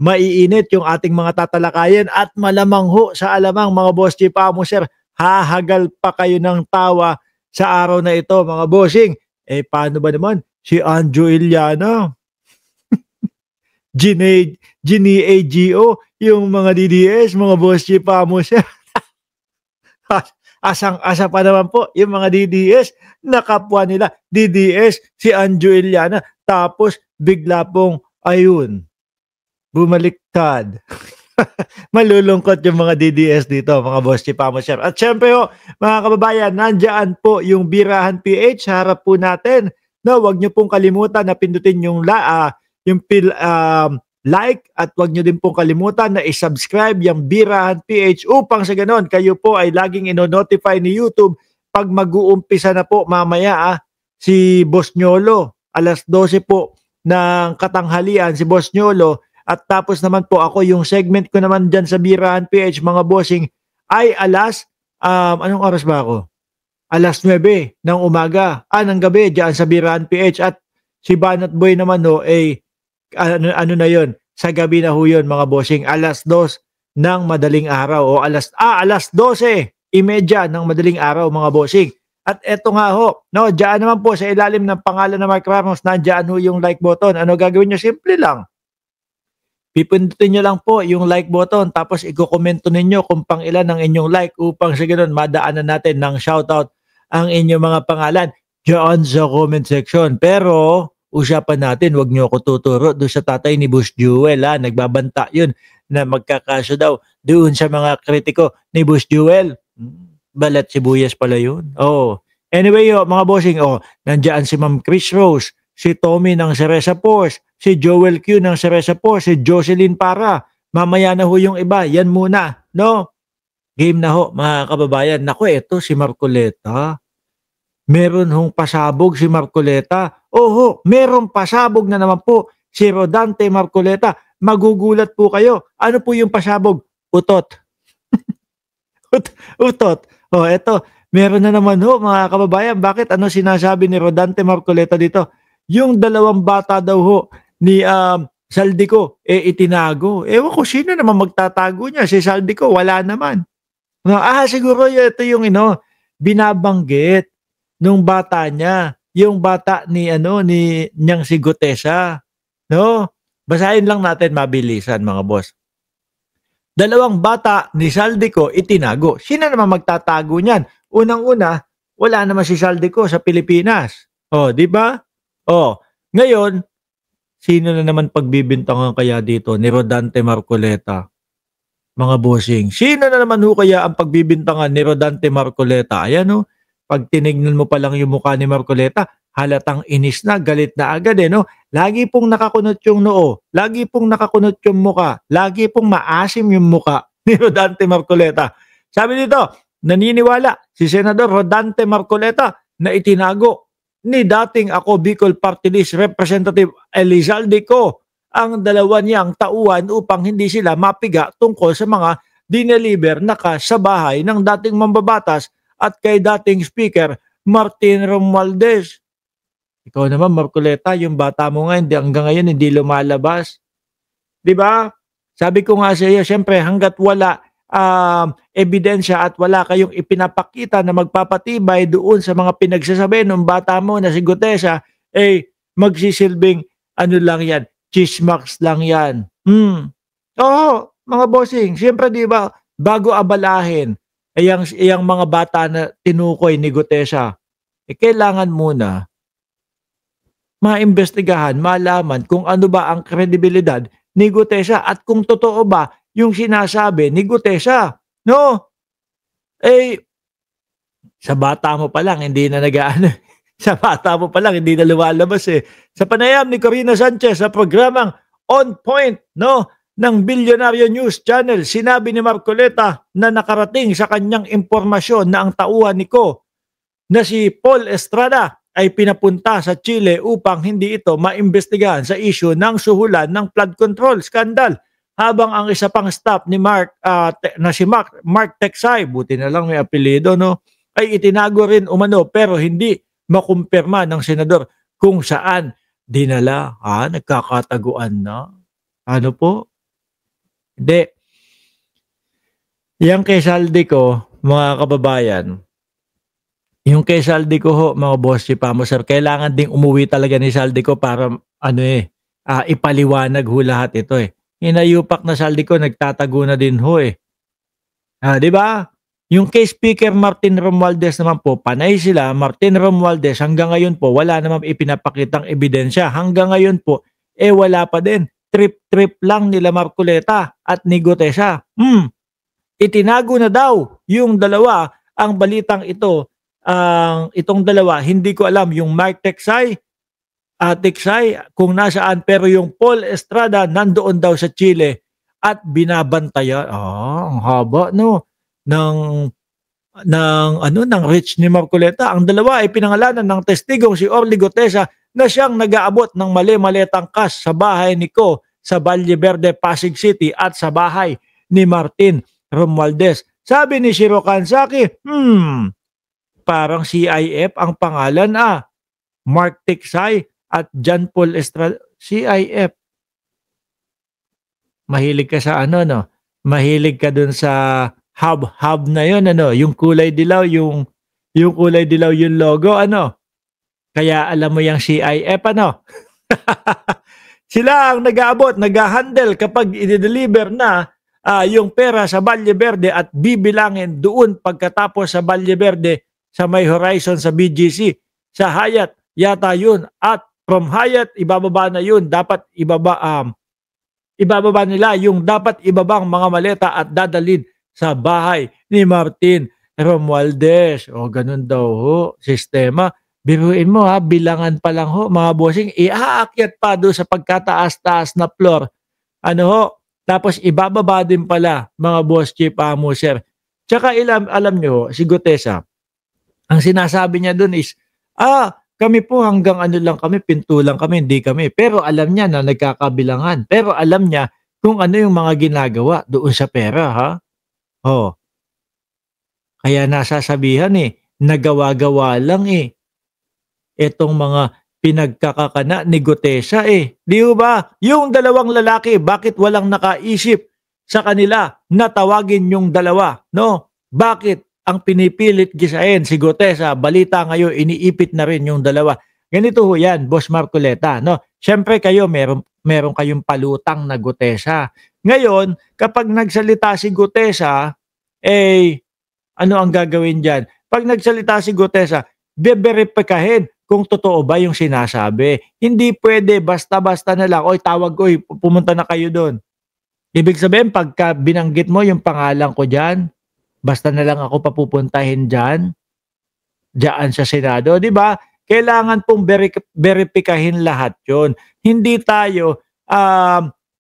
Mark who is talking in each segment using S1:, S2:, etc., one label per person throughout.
S1: maiinit yung ating mga tatalakayan at malamang ho sa alamang mga boss Chief Amo Sir, hahagal pa kayo ng tawa sa araw na ito mga bossing. Eh paano ba naman si Anjo Iliana? Gini-AGO, yung mga DDS, mga boss Chief Amo Sir. Asang-asa pa naman po yung mga DDS na kapwa nila DDS si Anjo Iliana tapos bigla pong ayun bumaliktad. Malulungkot yung mga DDS dito, mga boss Chief Amo Sir. At syempre ho, mga kababayan, nandyan po yung Birahan PH sa harap po natin. No, wag niyo pong kalimutan na pindutin yung like at wag niyo din pong kalimutan na i-subscribe yung Birahan PH upang sa ganon kayo po ay laging ino-notify ni YouTube pag mag-uumpisa na po mamaya si Boss Nyolo. Alas 12 po ng katanghalian si Boss Nyolo. At tapos naman po ako, yung segment ko naman dyan sa Birahan PH, mga bossing, ay alas, anong oras ba ako? Alas 9 ng umaga, ng gabi dyan sa Birahan PH. At si Banat Boy naman no, ano na yon sa gabi na ho yun, mga bossing, alas 2 ng madaling araw, o alas 12:30 ng madaling araw, mga bossing. At eto nga ho, no, dyan naman po sa ilalim ng pangalan ng Mark Ramos, nandyan ho yung like button. Ano gagawin nyo? Simple lang. Pipindutin nyo lang po yung like button tapos i-komento ninyo kung pang ilan ang inyong like upang sa ganun madaanan natin ng shoutout ang inyong mga pangalan dyan sa comment section. Pero usapan natin, wag nyo ako tuturo doon sa tatay ni Boss Jewel. Nagbabanta yun na magkakaso daw doon sa mga kritiko ni Boss Jewel. Balat sibuyas pala yun. Oh. Anyway, mga bossing, nandiyan si Ma'am Chris Rose, si Tommy ng Cereza Force, si Joel Q ng Cereza Force, si Jocelyn Para. Mamaya na ho yung iba. Yan muna, no? Game na ho, mga kababayan. Naku, eto si Marcoleta. Meron hong pasabog si Marcoleta. Oho, meron pasabog na naman po si Rodante Marcoleta. Magugulat po kayo. Ano po yung pasabog? Utot. Utot. Eto, meron na naman ho, mga kababayan. Bakit? Ano sinasabi ni Rodante Marcoleta dito? Yung dalawang bata daw ho ni Saldico, itinago. Ewan ko, sino naman magtatago niya? Si Saldico, wala naman. Siguro ito yung binabanggit nung bata niya. Yung bata ni niyang si Gutesa. No? Basahin lang natin mabilisan, mga boss. Dalawang bata ni Saldico itinago. Sino naman magtatago niyan? Unang-una, wala naman si Saldico sa Pilipinas. Di ba? Ngayon, sino na naman pagbibintangan kaya dito ni Rodante Marcoleta? Mga bossing, sino na naman ho kaya ang pagbibintangan ni Rodante Marcoleta? Ayan ho, pag tinignan mo pa lang yung mukha ni Marcoleta, halatang inis na, galit na agad no? Lagi pong nakakunot yung noo, lagi pong nakakunot yung muka, lagi pong maasim yung muka ni Rodante Marcoleta. Sabi dito, naniniwala si Senador Rodante Marcoleta na itinago ni dating ako Bicol Party List Representative Elizalde Co ang dalawa niyang tauhan upang hindi sila mapiga tungkol sa mga dineliver na sa bahay ng dating mambabatas at kay dating Speaker Martin Romualdez. Ikaw naman, Marcoleta, yung bata mo nga hanggang ngayon hindi lumalabas. Di ba? Sabi ko nga sa iyo, syempre hanggat wala ebidensya at wala kayong ipinapakita na magpapatibay doon sa mga pinagsasabi ng bata mo na si Gutesa, magsisilbing lang yan, chismax lang yan. Oo, mga bossing, syempre di ba, bago abalahin iyang mga bata na tinukoy ni Gutesa, kailangan muna maimbestigahan, malaman kung ano ba ang kredibilidad ni Gutesa at kung totoo ba yung sinasabi ni Gutesa. No? Sa bata mo pa lang, hindi na sa bata mo pa lang, hindi na lumalabas Sa panayam ni Corina Sanchez sa programang On Point, no, ng Bilyonaryo News Channel, sinabi ni Marcoleta na nakarating sa kanyang impormasyon na ang tauhan ni Ko na si Paul Estrada ay pinapunta sa Chile upang hindi ito maimbestigahan sa issue ng suhulan ng flood control scandal. Habang ang isa pang staff ni Mark na si Mark Texay, buti na lang may apelyido, no, ay itinago rin umano pero hindi makumpirma ng senador kung saan dinala. Nagkakataguan na. Ano po? Hindi, yang kay Saldico, mga kababayan, yung kay Saldico ho, mga boss Chipamo sir, kailangan ding umuwi talaga ni Saldico para ano ipaliwanag ho lahat ito eh. Hinayupak na Saldico, nagtatago na din ho eh. 'Di ba? Yung kay Speaker Martin Romualdez naman po, panay sila. Martin Romualdez hanggang ngayon po wala namang ipinapakitang ebidensya. Hanggang ngayon po, wala pa din. Trip-trip lang nila Marcoleta at ni Gutesa. Itinago na daw yung dalawa. Ang balitang ito, itong dalawa, hindi ko alam yung Mike Tiksay kung nasaan, pero yung Paul Estrada nandoon daw sa Chile at binabantayan. Ang haba no ng ng reach ni Marcoleta. Ang dalawa ay pinangalanan ng testigong si Orly Gutesa na siyang nag-aabot ng mali-maletang cash sa bahay ni Ko sa Valle Verde, Pasig City at sa bahay ni Martin Romualdez. Sabi ni Shiro Kansaki, parang CIF ang pangalan Mark Tiksay at John Paul Estrada. CIF. Mahilig ka sa ano no? Mahilig ka dun sa hub na yun ano, yung kulay dilaw, yung kulay dilaw yung logo ano. Kaya alam mo yung CIF ano. Sila ang nag-aabot, nag-handle kapag i-deliver na yung pera sa Valle Verde at bibilangin doon pagkatapos sa Valle Verde sa may horizon sa BGC. Sa Hyatt yata yun, at from Hyatt ibababa na yun, dapat ibababa nila yung dapat ibabang mga maleta at dadalhin sa bahay ni Martin Romualdez. O ganun daw ho, sistema. Biruin mo bilangan pa lang ho, mga bossing, iaakyat pa doon sa pagkataas-taas na floor. Ano ho, tapos ibababa din pala, mga boss Chipamo sir. Tsaka alam nyo, si Gutesa, ang sinasabi niya doon is, kami po hanggang ano lang kami, pinto lang kami, hindi kami. Pero alam niya na nagkakabilangan. Pero alam niya kung ano yung mga ginagawa doon sa pera, ha? Kaya nasasabihan nagawa-gawa lang itong mga pinagkakakana ni Gutesa Di ba? Yung dalawang lalaki, bakit walang nakaisip sa kanila na tawagin yung dalawa, no? Bakit ang pinipilit gisain si Gutesa? Balita ngayon, iniipit na rin yung dalawa. Ganito ho yan, Boss Marcoleta, no? Siyempre kayo, meron kayong palutang na Gutesa. Ngayon, kapag nagsalita si Gutesa, ano ang gagawin dyan? Pag nagsalita si Gutesa, beberipikahin kung totoo ba yung sinasabi. Hindi pwede basta-basta na lang, tawag ko, pumunta na kayo doon. Ibig sabihin, pagka binanggit mo yung pangalan ko dyan, basta na lang ako papupuntahin dyan sa Senado, di ba? Kailangan pong verifikahin lahat yon. Hindi tayo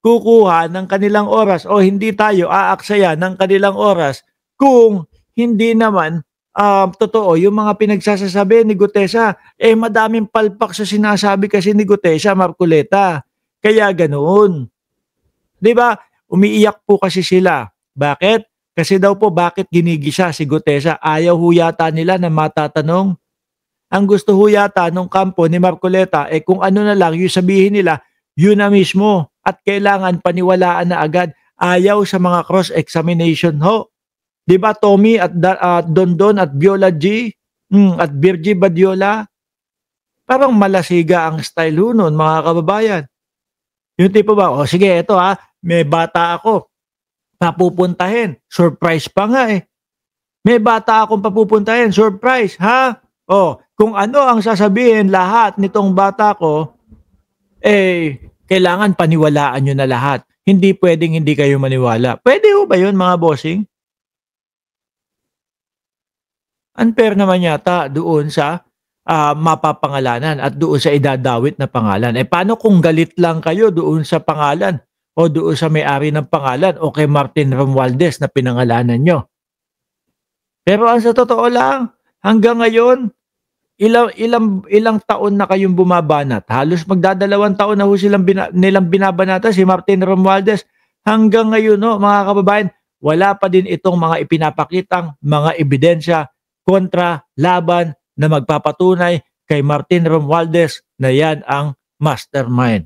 S1: kukuha ng kanilang oras o hindi tayo aaksaya ng kanilang oras kung hindi naman totoo yung mga pinagsasasabi ni Gutesa. Madaming palpak sa sinasabi kasi ni Gutesa, Marcoleta. Kaya ganoon. Di ba? Umiiyak po kasi sila. Bakit? Kasi daw po bakit ginigisa si Gutesa? Ayaw ho yata nila na matatanong. Ang gusto ho yata nung kampo ni Marcoleta kung ano na lang yung sabihin nila, yun na mismo. At kailangan paniwalaan na agad. Ayaw sa mga cross-examination ho. Di ba Tommy at Dondon at Viola G at Virgie Badiola? Parang malasiga ang style ho nun, mga kababayan. Yung tipo ba, sige ito may bata ako. Papupuntahin. Surprise pa nga May bata akong papupuntahin. Surprise, ha? Kung ano ang sasabihin lahat nitong bata ko, kailangan paniwalaan nyo na lahat. Hindi pwedeng hindi kayo maniwala. Pwede ho ba yun, mga bossing? Unfair naman yata doon sa mapapangalanan at doon sa idadawit na pangalan. Paano kung galit lang kayo doon sa pangalan o doon sa may-ari ng pangalan o kay Martin Romualdez na pinangalanan nyo? Pero ang sa totoo lang, hanggang ngayon, ilang taon na kayong bumabanat. Halos magdadalawang taon na ho nilang binabanata si Martin Romualdez. Hanggang ngayon, mga kababayan, wala pa din itong mga ipinapakitang mga ebidensya kontra laban na magpapatunay kay Martin Romualdez na yan ang mastermind.